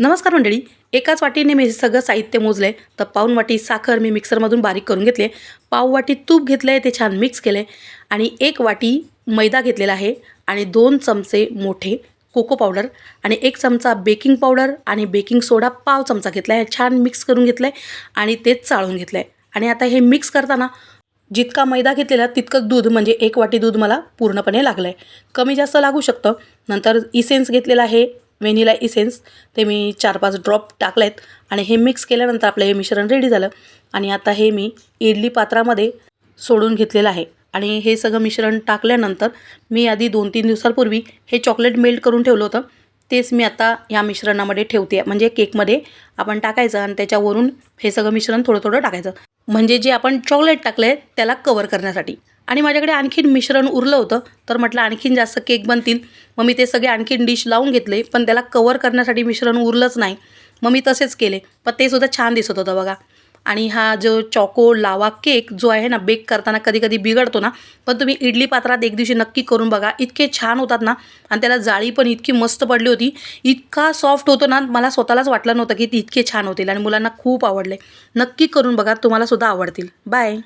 नमस्कार मंडळी. एकाच वाटीने मी सगळं साहित्य मोजले. तर पाऊण वाटी साखर मी मिक्सरमधून बारीक करून घेतले, पाव वाटी तूप घेतले, ते छान मिक्स केले आणि 1 वाटी मैदा घेतलेला आहे आणि 2 चमचे मोठे कोको पावडर आणि 1 चमचा बेकिंग पावडर आणि बेकिंग सोडा पाव चमचा घेतला आहे. छान मिक्स करून घेतलं आहे आणि तेच चाळून घेतलं आहे. आणि आता हे मिक्स करताना जितका मैदा घेतलेला तितकं दूध, म्हणजे 1 वाटी दूध मला पूर्णपणे लागलं आहे. कमी जास्त लागू शकतं. नंतर इसेन्स घेतलेला आहे, व्हॅनिला इसेन्स, ते मी 4-5 ड्रॉप टाकले आहेत आणि हे मिक्स केल्यानंतर आपलं हे मिश्रण रेडी झालं. आणि आता हे मी इडली पात्रामध्ये सोडून घेतलेलं आहे. आणि हे सगळं मिश्रण टाकल्यानंतर मी आधी 2-3 दिवसांपूर्वी हे चॉकलेट मेल्ट करून ठेवलं होतं, तेच मी आता या मिश्रणामध्ये ठेवते. म्हणजे केकमध्ये आपण टाकायचं आणि त्याच्यावरून हे सगळं मिश्रण थोडं थोडं टाकायचं, म्हणजे जे आपण चॉकलेट टाकलं आहे त्याला कवर करण्यासाठी. आणि माझ्याकडे आणखीन मिश्रण उरलं होतं, तर म्हटलं आणखीन जास्त केक बनतील, मग मी ते सगळे आणखीन डिश लावून घेतले. पण त्याला कवर करण्यासाठी मिश्रण उरलंच नाही, मग मी तसेच केले. पण ते सुद्धा छान दिसत होतं बघा. आणि हा जो चॉको लावा केक जो आहे ना, बेक करताना कधी कधी बिघडतो ना, पण तुम्ही इडली पात्रात एक दिवशी नक्की करून बघा. इतके छान होतात ना, आणि त्याला जाळी पण इतकी मस्त पडली होती, इतका सॉफ्ट होतो ना, मला स्वतःलाच वाटलं नव्हतं की ती इतके छान होतील. आणि मुलांना खूप आवडले. नक्की करून बघा, तुम्हाला सुद्धा आवडतील. बाय.